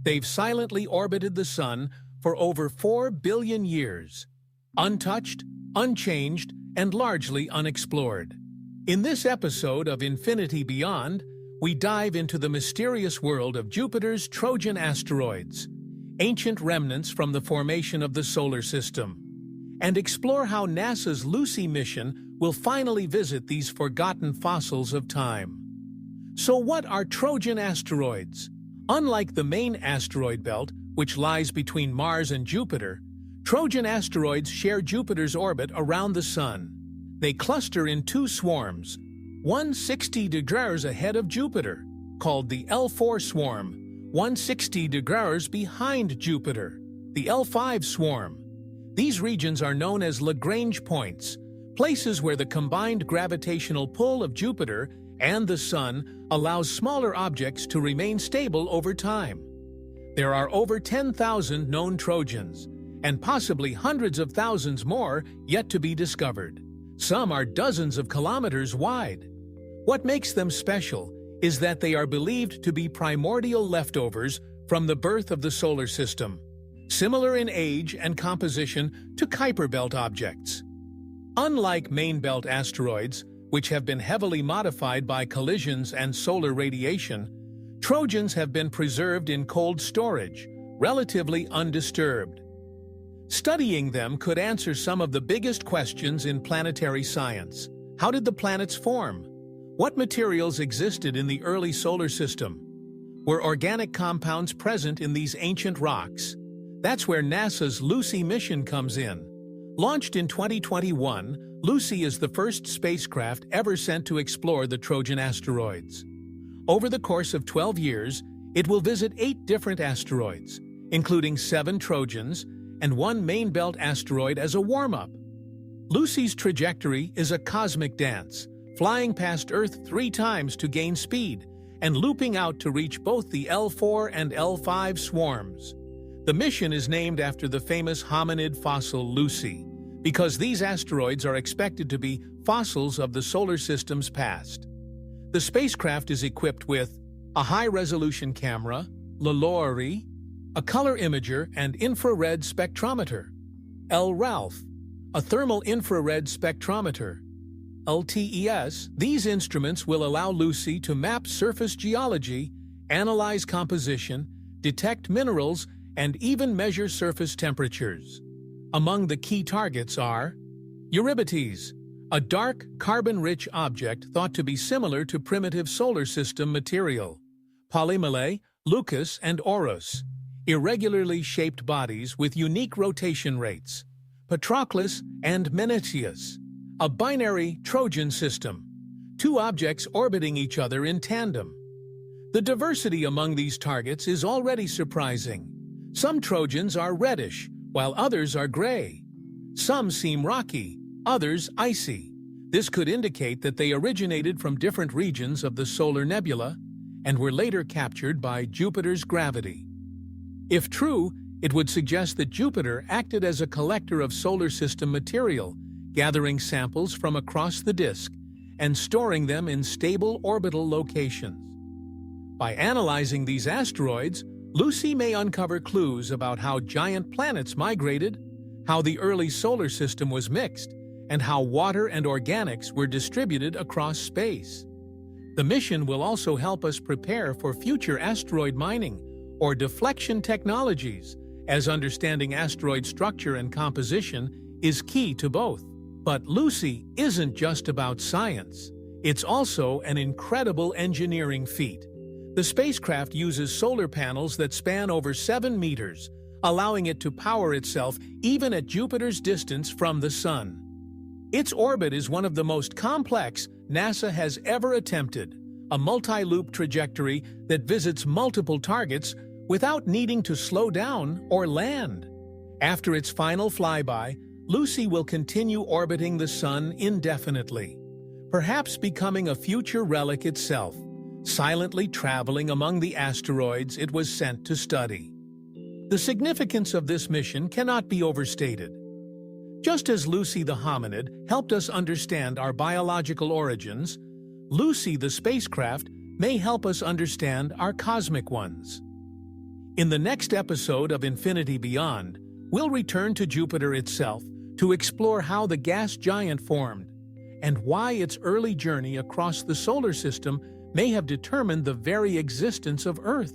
They've silently orbited the Sun for over 4 billion years, untouched, unchanged, and largely unexplored. In this episode of Infinity Beyond, we dive into the mysterious world of Jupiter's Trojan asteroids, ancient remnants from the formation of the solar system, and explore how NASA's Lucy mission will finally visit these forgotten fossils of time. So what are Trojan asteroids? Unlike the main asteroid belt, which lies between Mars and Jupiter, Trojan asteroids share Jupiter's orbit around the Sun. They cluster in two swarms, one 60 degrees ahead of Jupiter, called the L4 swarm, 160 degrees behind Jupiter, the L5 swarm. These regions are known as Lagrange points, places where the combined gravitational pull of Jupiter and the Sun allows smaller objects to remain stable over time. There are over 10,000 known Trojans, and possibly hundreds of thousands more yet to be discovered. Some are dozens of kilometers wide. What makes them special is that they are believed to be primordial leftovers from the birth of the solar system, similar in age and composition to Kuiper belt objects. Unlike main belt asteroids, which have been heavily modified by collisions and solar radiation, Trojans have been preserved in cold storage, relatively undisturbed. Studying them could answer some of the biggest questions in planetary science. How did the planets form? What materials existed in the early solar system? Were organic compounds present in these ancient rocks? That's where NASA's Lucy mission comes in. Launched in 2021, Lucy is the first spacecraft ever sent to explore the Trojan asteroids. Over the course of 12 years, it will visit 8 different asteroids, including 7 Trojans and 1 main belt asteroid as a warm-up. Lucy's trajectory is a cosmic dance, flying past Earth 3 times to gain speed and looping out to reach both the L4 and L5 swarms. The mission is named after the famous hominid fossil Lucy, because these asteroids are expected to be fossils of the solar system's past. The spacecraft is equipped with a high-resolution camera, LLORI, a color imager and infrared spectrometer, LRALPH, a thermal infrared spectrometer, LTES. These instruments will allow Lucy to map surface geology, analyze composition, detect minerals, and even measure surface temperatures. Among the key targets are Eurybates, a dark, carbon-rich object thought to be similar to primitive solar system material, Polymele, Lucas, and Orus, irregularly shaped bodies with unique rotation rates, Patroclus and Menetius, a binary Trojan system, 2 objects orbiting each other in tandem. The diversity among these targets is already surprising. Some Trojans are reddish, while others are gray. Some seem rocky, others icy. This could indicate that they originated from different regions of the solar nebula and were later captured by Jupiter's gravity. If true, it would suggest that Jupiter acted as a collector of solar system material, gathering samples from across the disk and storing them in stable orbital locations. By analyzing these asteroids, Lucy may uncover clues about how giant planets migrated, how the early solar system was mixed, and how water and organics were distributed across space. The mission will also help us prepare for future asteroid mining or deflection technologies, as understanding asteroid structure and composition is key to both. But Lucy isn't just about science. It's also an incredible engineering feat. The spacecraft uses solar panels that span over 7 meters, allowing it to power itself even at Jupiter's distance from the Sun. Its orbit is one of the most complex NASA has ever attempted, a multi-loop trajectory that visits multiple targets without needing to slow down or land. After its final flyby, Lucy will continue orbiting the Sun indefinitely, perhaps becoming a future relic itself, silently traveling among the asteroids it was sent to study. The significance of this mission cannot be overstated. Just as Lucy the hominid helped us understand our biological origins, Lucy the spacecraft may help us understand our cosmic ones. In the next episode of Infinity Beyond, we'll return to Jupiter itself to explore how the gas giant formed and why its early journey across the solar system may have determined the very existence of Earth.